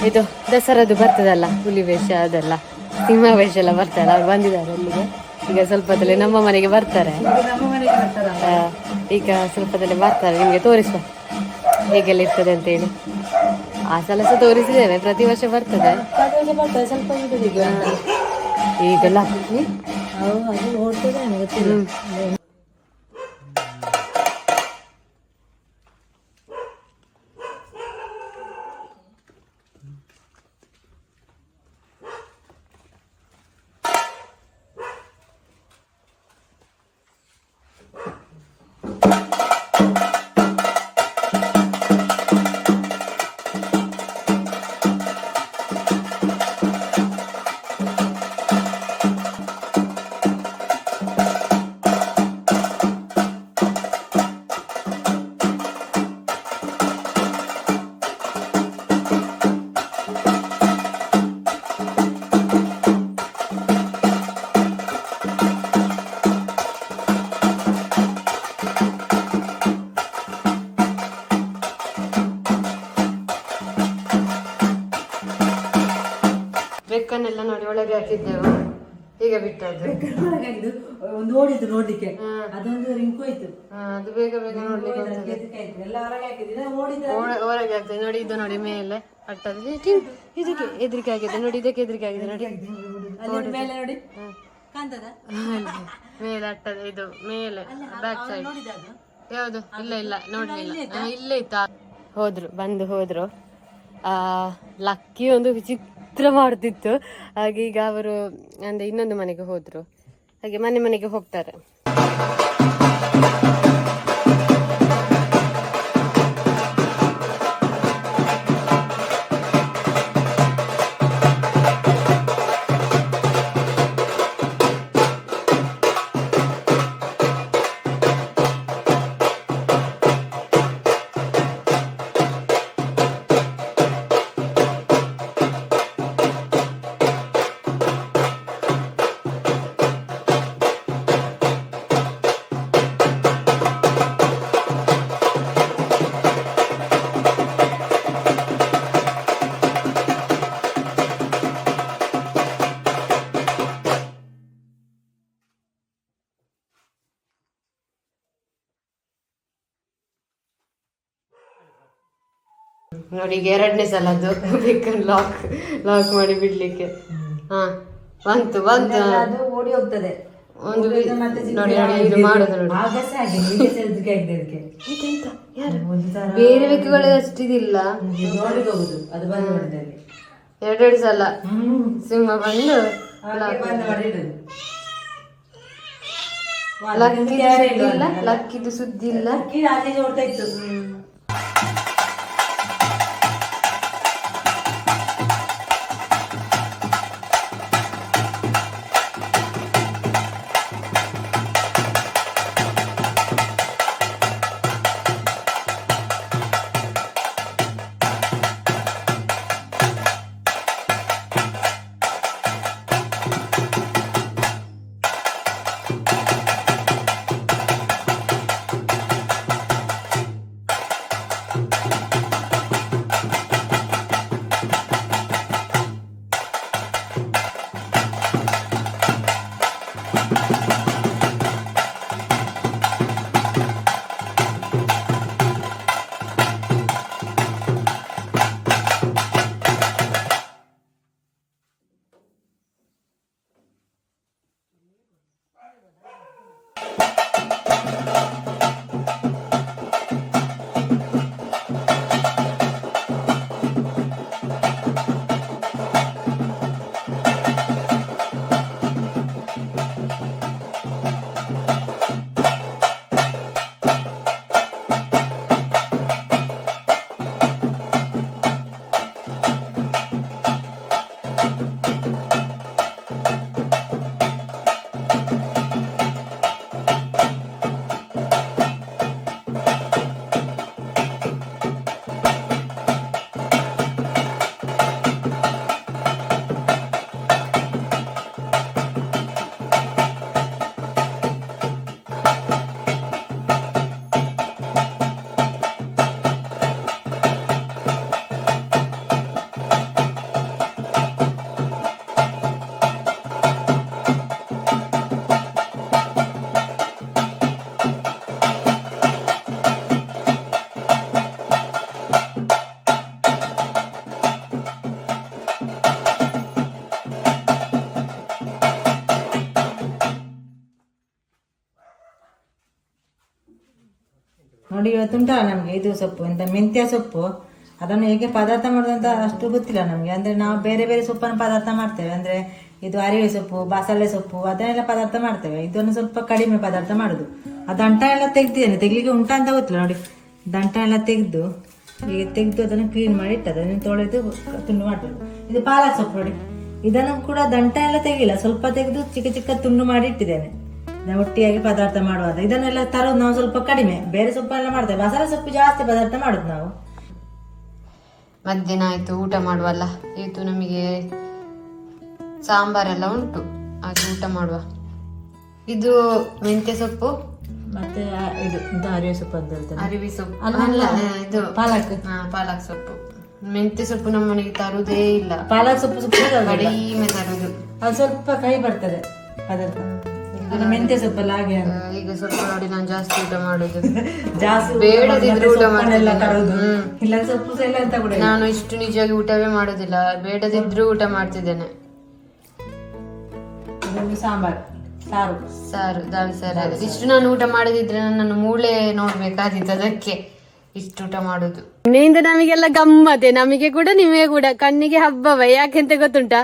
ಇದು ದಸರಾದು ಬರ್ತದಲ್ಲ, ಹುಲಿ ವೇಷ ಅದೆಲ್ಲ, ಸಿಂಹ ವೇಷ ಎಲ್ಲ ಬರ್ತಾರೆ. ಅವ್ರು ಬಂದಿದ್ದಾರೆ ಅಲ್ಲಿಗೆ. ಈಗ ಸ್ವಲ್ಪದಲ್ಲಿ ನಮ್ಮ ಮನೆಗೆ ಬರ್ತಾರೆ. ಈಗ ಸ್ವಲ್ಪದಲ್ಲಿ ಬರ್ತಾರೆ. ನಿಮಗೆ ತೋರಿಸುವ ಹೇಗೆಲ್ಲ ಇರ್ತದೆ ಅಂತೇಳಿ. ಆ ಸಲ ಸಹ ತೋರಿಸಿದ್ದೇವೆ, ಪ್ರತಿ ವರ್ಷ ಬರ್ತದೆ. ಸ್ವಲ್ಪ ಈಗೆಲ್ಲ ಬೆಕ್ಕನ್ನೆಲ್ಲ ನೋಡಿ ಒಳಗೆ ಹಾಕಿದ್ದೆವು. ಈಗ ಬಿಟ್ಟದ್ದು ನೋಡಿದ್ದು ನೋಡ್ಲಿಕ್ಕೆ ಅದೊಂದು ರಿಂಕು ಹೋಯ್ತು. ಅದು ಬೇಗ ಬೇಗ ನೋಡ್ಲಿಕ್ಕೆ ಹೊರಗೆ ಆಗ್ತದೆ ನೋಡಿ. ಇದು ನೋಡಿ ಮೇಲೆ ಅಟ್ಟದ್ದು ಇದಕ್ಕೆ ಹೆದರಿಕೆ ಆಗಿದೆ ನೋಡಿ. ಇದಕ್ಕೆ ಹೆದರಿಕೆ ಆಗಿದೆ ನೋಡಿ. ಮೇಲೆ ಅಟ್ಟದ ಇದು ಮೇಲೆ ಬ್ಯಾಕ್ ಸೈಡ್ ಯಾವುದು? ಇಲ್ಲ ಇಲ್ಲ ನೋಡ್ಲಿಲ್ಲ. ಇಲ್ಲೇ ಇತ್ತು. ಹೋದ್ರು, ಬಂದು ಹೋದ್ರು. ಲಕ್ಕಿ ಒಂದು ವಿಚಿತ್ರ ಮಾಡ್ತಿತ್ತು. ಹಾಗೆ ಈಗ ಅವರು ಅಂದ್ರೆ ಇನ್ನೊಂದು ಮನೆಗೆ ಹೋದ್ರು. ಹಾಗೆ ಮನೆ ಮನೆಗೆ ಹೋಗ್ತಾರೆ. ನೋಡಿ ಈಗ ಎರಡನೇ ಸಲ ಅದು ಬೇಕನ್ನು ಲಾಕ್ ಮಾಡಿ ಬಿಡ್ಲಿಕ್ಕೆ. ಹಾ ಬಂತು ಬಂತು. ಓಡಿ ಹೋಗ್ತದೆ ಒಂದು ನೋಡಿ ನೋಡಿ ಇದು ಮಾಡೋದು ನೋಡಿ. ಬೇರೆ ಬೆಕ್ಕುಗಳು ಅಷ್ಟಿದಿಲ್ಲ. ಎರಡೆರಡು ಸಲ ಸಿಂಹ ಬಂದು ಲಕ್ಕಿದು ಸುದ್ದಿ ಇಲ್ಲ. ನೋಡ್ತಾ ಇತ್ತು. ನೋಡಿ ಇವತ್ತು ಉಂಟಲ್ಲ ನಮ್ಗೆ ಇದು ಸೊಪ್ಪು ಎಂತ ಮೆಂತ್ಯ ಸೊಪ್ಪು, ಅದನ್ನು ಹೇಗೆ ಪದಾರ್ಥ ಮಾಡೋದಂತ ಅಷ್ಟು ಗೊತ್ತಿಲ್ಲ ನಮ್ಗೆ. ಅಂದ್ರೆ ನಾವು ಬೇರೆ ಬೇರೆ ಸೊಪ್ಪನ್ನು ಪದಾರ್ಥ ಮಾಡ್ತೇವೆ, ಅಂದ್ರೆ ಇದು ಅರಿವೆ ಸೊಪ್ಪು, ಬಸಳೆ ಸೊಪ್ಪು ಅದನ್ನೆಲ್ಲ ಪದಾರ್ಥ ಮಾಡ್ತೇವೆ. ಇದನ್ನು ಸ್ವಲ್ಪ ಕಡಿಮೆ ಪದಾರ್ಥ ಮಾಡುದು. ಆ ದಂಟ ಎಲ್ಲ ತೆಗ್ದಿದ್ದೇನೆ, ತೆಗ್ಲಿಕ್ಕೆ ಉಂಟಾ ಅಂತ ಗೊತ್ತಿಲ್ಲ ನೋಡಿ. ದಂಟ ಎಲ್ಲ ತೆಗೆದು ಹೀಗೆ ತೆಗೆದು ಅದನ್ನು ಕ್ಲೀನ್ ಮಾಡಿ ಇಟ್ಟದ್ದು, ಅದನ್ನು ತೊಳೆದು ತುಂಡು ಮಾಡ್ತೇವೆ. ಇದು ಪಾಲಕ್ ಸೊಪ್ಪು ನೋಡಿ, ಇದನ್ನು ಕೂಡ ದಂಟ ಎಲ್ಲ ತೆಗಿಲ್ಲ, ಸ್ವಲ್ಪ ತೆಗೆದು ಚಿಕ್ಕ ಚಿಕ್ಕ ತುಂಡು ಮಾಡಿ ಇಟ್ಟಿದ್ದೇನೆ. ನಾವು ಒಟ್ಟಿಯಾಗಿ ಪದಾರ್ಥ ಮಾಡುವಾಗ ಇದನ್ನೆಲ್ಲ ತರೋದು ನಾವು ಸ್ವಲ್ಪ ಕಡಿಮೆ, ಬೇರೆ ಸೊಪ್ಪೆಲ್ಲ ಮಾಡ್ತೇವೆ. ಬಸಳೆ ಸೊಪ್ಪು ಜಾಸ್ತಿ ಪದಾರ್ಥ ಮಾಡುದು ನಾವು. ಮಧ್ಯಾಹ್ನ ಆಯ್ತು, ಊಟ ಮಾಡುವಲ್ಲ. ಇವತ್ತು ನಮಗೆ ಸಾಂಬಾರೆಲ್ಲ ಉಂಟು, ಹಾಗೆ ಊಟ ಮಾಡುವ. ಇದು ಮೆಂತ್ಯ ಸೊಪ್ಪು ಮತ್ತೆ ಇದು ಅರಿವೆ ಸೊಪ್ಪು ಅಂತ ಹೇಳ್ತಾರೆ. ಅರಿವಿ ಸೊಪ್ಪು ಅಲ್ಲ, ಇದು ಪಾಲಕ್. ಪಾಲಕ್ ಸೊಪ್ಪು. ಮೆಂತ್ಯ ಸೊಪ್ಪು ನಮ್ಮ ಮನೆಗೆ ತರುವುದೇ ಇಲ್ಲ. ಪಾಲಕ್ ಸೊಪ್ಪು ಕಡಿಮೆ ತರುದು, ಅದು ಸ್ವಲ್ಪ ಕೈ ಬರ್ತದೆ ಪದಾರ್ಥ. ಮೆಂತ್ಯ ಸೊಪ್ಪಲ್ಲ ಹಾಗೆ ಈಗ ಸ್ವಲ್ಪ ನೋಡಿ ನಾನು ಜಾಸ್ತಿ ಊಟ ಮಾಡುದು. ಜಾಸ್ತಿ ಬೇಡದಿದ್ರೆ ಊಟ ಎಲ್ಲ ತರೋದು, ಇಲ್ಲ ಸೊಪ್ಪು ಎಲ್ಲ ಅಂತ ಕೂಡ ನಾನು ಇಷ್ಟು ನಿಜವಾಗಿ ಊಟವೇ ಮಾಡುದಿಲ್ಲ, ಬೇಡದಿದ್ರು ಊಟ ಮಾಡ್ತಿದ್ದೇನೆ. ಸಾಂಬಾರ್ ಸಾರು ಸಾರು ದಾಲ್ ಸಾರು. ಇಷ್ಟು ನಾನು ಊಟ ಮಾಡದಿದ್ರೆ ನನ್ನನ್ನು ಮೂಳೆ ನೋಡ್ಬೇಕಾದಿತ್ತು, ಅದಕ್ಕೆ ಇಷ್ಟು ಊಟ ಮಾಡುದು. ಇನ್ನೇಂದ ನಮಗೆಲ್ಲ ಗಮ್ಮತ್ತೆ, ನಮಗೆ ಕೂಡ ನಿಮಗೆ ಕೂಡ ಕಣ್ಣಿಗೆ ಹಬ್ಬವ. ಯಾಕೆಂತ ಗೊತ್ತುಂಟಾ,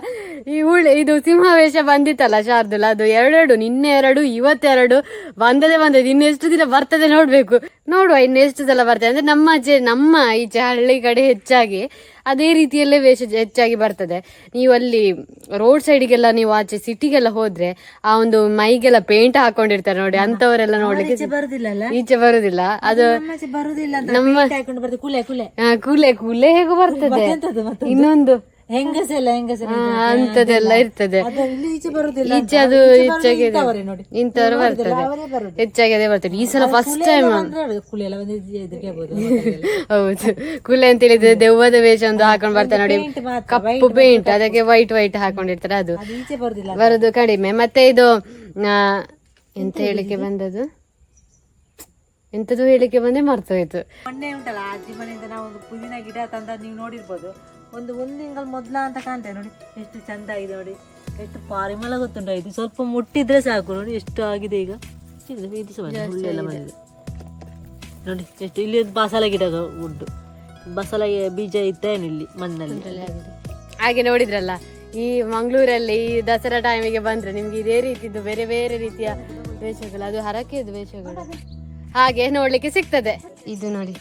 ಈ ಇದು ಸಿಂಹವೇಷ ಬಂದಿತ್ತಲ್ಲ ಶಾರ್ದುಲ, ಅದು 2 ನಿನ್ನೆ 2 ಇವತ್ತೆರಡು ಬಂದದ್ದು. ಇನ್ನೆಷ್ಟು ದಿನ ಬರ್ತದೆ ನೋಡ್ಬೇಕು, ನೋಡುವ ಇನ್ನೆಷ್ಟು ಸಲ ಬರ್ತದೆ. ಅಂದ್ರೆ ನಮ್ಮ ಈಚೆ ಹಳ್ಳಿ ಕಡೆ ಹೆಚ್ಚಾಗಿ ಅದೇ ರೀತಿಯಲ್ಲೇ ವೇಷ ಹೆಚ್ಚಾಗಿ ಬರ್ತದೆ. ನೀವು ಅಲ್ಲಿ ರೋಡ್ ಸೈಡ್ಗೆಲ್ಲ, ನೀವು ಆಚೆ ಸಿಟಿಗೆಲ್ಲ ಹೋದ್ರೆ ಆ ಒಂದು ಮೈಗೆಲ್ಲ ಪೇಂಟ್ ಹಾಕೊಂಡಿರ್ತಾರೆ ನೋಡಿ, ಅಂತವರೆಲ್ಲ ನೋಡ್ಲಿಕ್ಕೆ ಈಚೆ ಬರುದಿಲ್ಲ. ಅದು ನಮ್ಮ ಕೂಲೆ ಹೇಗೂ ಬರ್ತದೆ, ಇನ್ನೊಂದು ಹೆಂಗಸೆಲ್ಲ ಅಂತದೆಲ್ಲ ಇರ್ತದೆ. ಈಚೆ ಅದು ಹೆಚ್ಚಾಗಿ ಇಂಥವ್ರು ಬರ್ತದೆ, ಹೆಚ್ಚಾಗಿ ಅದೇ ಬರ್ತದೆ. ಈ ಸಲ ಫಸ್ಟ್ ಟೈಮ್ ಹೌದು, ಕುಲೆ ಅಂತ ಹೇಳಿದ್ರೆ ದೆವ್ವದ ವೇಷ ಒಂದು ಹಾಕೊಂಡ್ ಬರ್ತಾರೆ ನೋಡಿ, ಕಪ್ಪು ಪೇಂಟ್, ಅದಕ್ಕೆ ವೈಟ್ ಹಾಕೊಂಡಿರ್ತಾರೆ. ಅದು ಬರುದು ಕಡಿಮೆ. ಮತ್ತೆ ಇದು ಎಂತ ಹೇಳಿಕೆ ಬಂದದ್ದು, ಎಂತದ್ದು ಹೇಳಿಕೆ ಬಂದೆ ಮರ್ತೋಯ್ತು. ಮೊನ್ನೆ ಉಂಟಲ್ಲ ಅಜ್ಜಿ ಮನೆಯಿಂದ ನಾವು ಒಂದು ಪುದೀನ ಗಿಡ ತಂದ, ನೀವು ನೋಡಿರ್ಬೋದು. ಒಂದು ತಿಂಗಳು ಮೊದ್ಲ ಅಂತ ಕಾಣ್ತೇವೆ ನೋಡಿ, ಎಷ್ಟು ಚಂದ ಆಗಿದೆ ನೋಡಿ, ಎಷ್ಟು ಪರಿಮಳ ಗೊತ್ತುಂಟ. ಇದು ಸ್ವಲ್ಪ ಮುಟ್ಟಿದ್ರೆ ಸಾಕು ನೋಡಿ ಎಷ್ಟು ಆಗಿದೆ. ಈಗ ಹುಲ್ಲೆಲ್ಲ ಬಂದಿದೆ ನೋಡಿ ಎಷ್ಟು. ಇಲ್ಲಿ ಒಂದು ಬಸಳೆ ಗಿಡ ಉಂಟು, ಬಸಳೆ ಬೀಜ ಇತ್ತೇನು ಇಲ್ಲಿ ಮಣ್ಣಲ್ಲಿ. ಹಾಗೆ ನೋಡಿದ್ರಲ್ಲ, ಈ ಮಂಗಳೂರಲ್ಲಿ ಈ ದಸರಾ ಟೈಮಿಗೆ ಬಂದ್ರೆ ನಿಮ್ಗೆ ಇದೇ ರೀತಿದ್ದು ಬೇರೆ ಬೇರೆ ರೀತಿಯ ವೇಷಗಳು, ಅದು ಹರಕೆದು ವೇಷಗಳು ಹಾಗೆ ನೋಡ್ಲಿಕ್ಕೆ ಸಿಗ್ತದೆ. ಇದು ನೋಡಿ,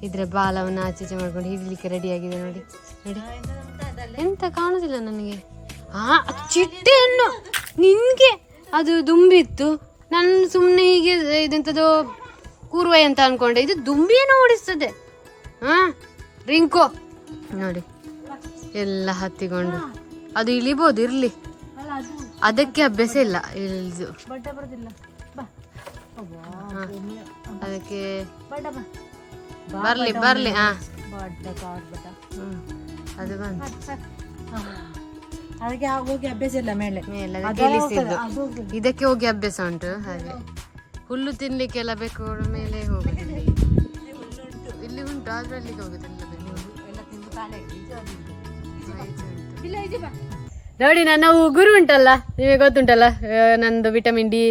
ಇದ್ರ ಬಾಲವನ್ನು ಆಚೆ ಮಾಡ್ಕೊಂಡು ಹಿಡ್ಲಿಕ್ಕೆ ರೆಡಿ ಆಗಿದೆ ನೋಡಿ. ನೋಡಿ ಎಂತ ಕಾಣುದಿಲ್ಲ ನನಗೆ. ಚಿಟ್ಟೆಯನ್ನು ನಿನ್ಗೆ ಅದು ದುಂಬಿತ್ತು, ನಾನು ಸುಮ್ಮನೆ ಹೀಗೆ ಇದೆಂತದೋ ಕೂರ್ವೈ ಅಂತ ಅನ್ಕೊಂಡೆ, ಇದು ದುಂಬಿಯನ್ನು ಓಡಿಸ್ತದೆ. ರಿಂಕೋ ನೋಡಿ ಎಲ್ಲ ಹತ್ತಿಕೊಂಡು, ಅದು ಇಳಿಬೋದು, ಇರ್ಲಿ, ಅದಕ್ಕೆ ಅಭ್ಯಾಸ ಇಲ್ಲ ಇಳಿದು, ಅದಕ್ಕೆ ಬರ್ಲಿ ಅದು ಬಂತು. ಅದಕ್ಕೆ ಹೋಗಿ ಅಭ್ಯಾಸ ಇಲ್ಲ, ಮೇಲೆ ಇದಕ್ಕೆ ಹೋಗಿ ಅಭ್ಯಾಸ ಉಂಟು. ಹಾಗೆ ಹುಲ್ಲು ತಿನ್ಲಿಕ್ಕೆಲ್ಲ ಬೇಕು, ಮೇಲೆ ಹೋಗುದಿಲ್ಲ. ಇಲ್ಲಿ ಉಂಟು, ಅದ್ರಲ್ಲಿ ಹೋಗುದಿಲ್ಲ. ನೋಡಿ ನನ್ನ ಉಗುರು ಉಂಟಲ್ಲ, ನಿಮಗೆ ಗೊತ್ತುಂಟಲ್ಲ, ನಂದು ವಿಟಮಿನ್ ಡಿ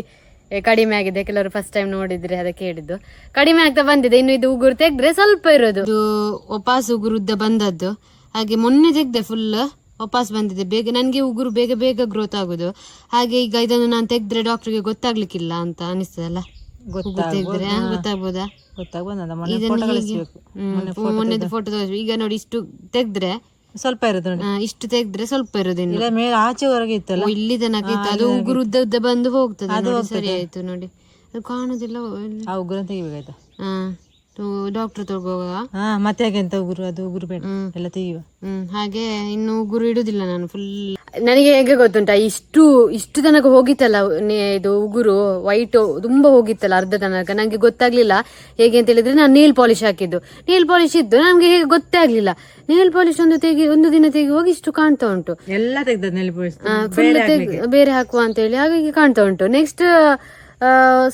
ಕಡಿಮೆ ಆಗಿದೆ. ಕೆಲವರು ಫಸ್ಟ್ ಟೈಮ್ ನೋಡಿದ್ರೆ ಅದಕ್ಕೆ ಹೇಳಿದ್ದು, ಕಡಿಮೆ ಆಗ್ತಾ ಬಂದಿದೆ. ಇನ್ನು ಇದು ಉಗುರು ತೆಗ್ದ್ರೆ ಸ್ವಲ್ಪ ಇರೋದು, ಇದು ವಾಪಸ್ ಉಗುರು ಉದ್ದ ಬಂದದ್ದು. ಹಾಗೆ ಮೊನ್ನೆ ತೆಗ್ದೆ, ಫುಲ್ ವಾಪಸ್ ಬಂದಿದೆ. ಬೇಗ ನನಗೆ ಉಗುರು ಬೇಗ ಗ್ರೋತ್ ಆಗುದು. ಹಾಗೆ ಈಗ ಇದನ್ನು ನಾನು ತೆಗ್ದ್ರೆ ಡಾಕ್ಟರ್ಗೆ ಗೊತ್ತಾಗ್ಲಿಕ್ಕಿಲ್ಲ ಅಂತ ಅನಿಸ್ತದಲ್ಲ, ತೆಗ್ದ್ರೆ ಗೊತ್ತಾಗ್ಬೋದಾ? ಮೊನ್ನೆದು ಫೋಟೋ ತೋರಿಸ್ಬೇಕು. ಈಗ ನೋಡಿ ಇಷ್ಟು ತೆಗ್ದ್ರೆ ಸ್ವಲ್ಪ ಇರೋದು, ಇಷ್ಟು ತೆಗ್ದ್ರೆ ಸ್ವಲ್ಪ ಇರೋದು, ಮೇಲೆ ಆಚೆವರೆಗೆ ಇತ್ತಲ್ಲ, ಇಲ್ಲಿ ತನಕ ಇತ್ತು. ಅದು ಉಗುರು ಉದ್ದ ಬಂದು ಹೋಗ್ತದೆ. ಸರಿ ಆಯ್ತು ನೋಡಿ, ಅದು ಕಾಣುದಿಲ್ಲ. ಆ ಉಗುರು ತೆಗಿಬೇಕಾಯ್ತಾ? ಡಾಕ್ಟರ್ ತಗೋವಾಗ ಮತ್ತೆ ಯಾಕೆ ಅಂತ ಉಗುರು, ಅದು ಉಗುರು ಬೇಡ ಎಲ್ಲ ತೆಗಿಯುವ. ಹಾಗೆ ಇನ್ನು ಉಗುರು ಇಡುದಿಲ್ಲ ನಾನು ಫುಲ್. ನನಗೆ ಹೇಗೆ ಗೊತ್ತುಂಟ, ಇಷ್ಟು ತನಕ ಹೋಗಿತ್ತಲ್ಲ ಇದು ಉಗುರು ವೈಟ್ ತುಂಬಾ ಹೋಗಿತ್ತಲ್ಲ ಅರ್ಧ ತನಕ, ನಂಗೆ ಗೊತ್ತಾಗ್ಲಿಲ್ಲ. ಹೇಗೆ ಅಂತ ಹೇಳಿದ್ರೆ ನಾನು ನೇಲ್ ಪಾಲಿಶ್ ಹಾಕಿದ್ದು, ನೇಲ್ ಪಾಲಿಶ್ ಇದ್ದು ನಮ್ಗೆ ಹೇಗೆ ಗೊತ್ತೇ ಆಗ್ಲಿಲ್ಲ. ನೇಲ್ ಪಾಲಿಶ್ ಒಂದು ದಿನ ತೆಗಿ ಹೋಗಿ ಇಷ್ಟು ಕಾಣ್ತಾ ಉಂಟು, ಎಲ್ಲ ತೆಗ್ದ ನೇಲ್ ಪಾಲಿಶ್ ಬೇರೆ ಹಾಕುವ ಅಂತ ಹೇಳಿ ಹಾಗಾಗಿ ಕಾಣ್ತಾ ಉಂಟು. ನೆಕ್ಸ್ಟ್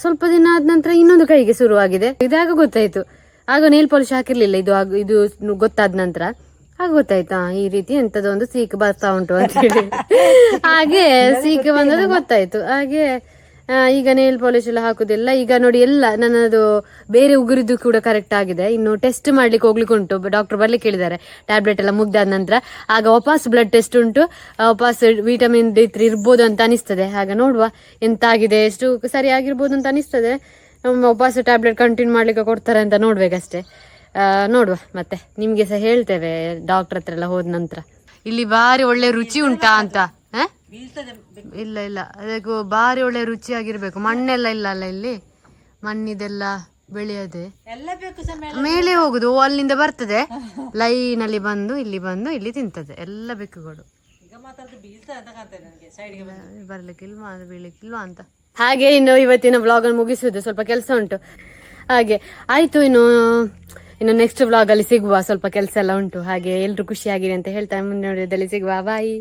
ಸ್ವಲ್ಪ ದಿನ ಆದ ನಂತರ ಇನ್ನೊಂದು ಕೈಗೆ ಶುರುವಾಗಿದೆ. ಇದಾಗ ಗೊತ್ತಾಯ್ತು, ಆಗ ನೇಲ್ ಪಾಲಿಶ್ ಹಾಕಿರ್ಲಿಲ್ಲ. ಇದು ಗೊತ್ತಾದ ನಂತರ ಆಗ ಗೊತ್ತಾಯ್ತಾ, ಈ ರೀತಿ ಎಂತದೋ ಒಂದು ಸೀಕ್ ಬರ್ತಾ ಉಂಟು ಅಂತ ಹೇಳಿ. ಹಾಗೆ ಸೀಕ್ ಬಂದದ್ದು ಗೊತ್ತಾಯ್ತು. ಹಾಗೆ ಈಗ ನೇಲ್ ಪಾಲಿಶ್ ಎಲ್ಲ ಹಾಕುದಿಲ್ಲ. ಈಗ ನೋಡಿ ಎಲ್ಲ ನನ್ನದು ಬೇರೆ ಉಗುರಿದ್ದು ಕೂಡ ಕರೆಕ್ಟ್ ಆಗಿದೆ. ಇನ್ನು ಟೆಸ್ಟ್ ಮಾಡ್ಲಿಕ್ಕೆ ಹೋಗ್ಲಿಕ್ಕೆ ಉಂಟು, ಡಾಕ್ಟರ್ ಬರ್ಲಿಕ್ಕೆ ಹೇಳಿದ್ದಾರೆ ಟ್ಯಾಬ್ಲೆಟ್ ಎಲ್ಲ ಮುಗ್ದಾದ ನಂತರ. ಆಗ ವಾಪಸ್ ಬ್ಲಡ್ ಟೆಸ್ಟ್ ಉಂಟು, ವಾಪಸ್ ವಿಟಮಿನ್ D3 ಇರ್ಬೋದು ಅಂತ ಅನಿಸ್ತದೆ. ಆಗ ನೋಡುವ ಎಂತ ಆಗಿದೆ, ಎಷ್ಟು ಸರಿ ಆಗಿರ್ಬೋದು ಅಂತ ಅನಿಸ್ತದೆ. ವಾಪಸ್ ಟ್ಯಾಬ್ಲೆಟ್ ಕಂಟಿನ್ಯೂ ಮಾಡ್ಲಿಕ್ಕೆ ಕೊಡ್ತಾರೆ ಅಂತ ನೋಡ್ಬೇಕಷ್ಟೇ. ನೋಡುವ, ಮತ್ತೆ ನಿಮ್ಗೆ ಸಹ ಹೇಳ್ತೇವೆ ಡಾಕ್ಟರ್ ಹತ್ರ ಎಲ್ಲ ಹೋದ ನಂತರ. ಇಲ್ಲಿ ಬಾರಿ ಒಳ್ಳೆ ರುಚಿ ಉಂಟಾ ಅಂತ. ಇಲ್ಲ ಇಲ್ಲ, ಅದಕ್ಕೂ ಬಾರಿ ಒಳ್ಳೆ ರುಚಿ ಆಗಿರ್ಬೇಕು. ಮಣ್ಣೆಲ್ಲ ಇಲ್ಲ ಅಲ್ಲ ಇಲ್ಲಿ, ಮಣ್ಣಿದೆಲ್ಲ ಬೆಳೆಯದೆ ಮೇಲೆ ಹೋಗುದು, ಅಲ್ಲಿಂದ ಬರ್ತದೆ ಲೈನಲ್ಲಿ ಬಂದು ಇಲ್ಲಿ ತಿಂತದೆ ಎಲ್ಲ ಬೆಕ್ಕುಗಳು. ಬರ್ಲಿಕ್ಕಿಲ್ವಾ ಅದು ಬೀಳಿಕ್ಕಿಲ್ವಾ ಅಂತ. ಹಾಗೆ ಇನ್ನು ಇವತ್ತಿನ ಬ್ಲಾಗ್ ಅನ್ನು ಮುಗಿಸುದು, ಸ್ವಲ್ಪ ಕೆಲಸ ಉಂಟು ಹಾಗೆ. ಆಯ್ತು, ಇನ್ನು ನೆಕ್ಸ್ಟ್ ಬ್ಲಾಗ್ ಅಲ್ಲಿ ಸಿಗುವ. ಸ್ವಲ್ಪ ಕೆಲಸ ಎಲ್ಲ ಉಂಟು ಹಾಗೆ. ಎಲ್ರು ಖುಷಿಯಾಗಿರಿ ಅಂತ ಹೇಳ್ತಾ ಮುಂದಿನ ವಿಡಿಯೋದಲ್ಲಿ ಸಿಗುವ. ಬಾಯ್.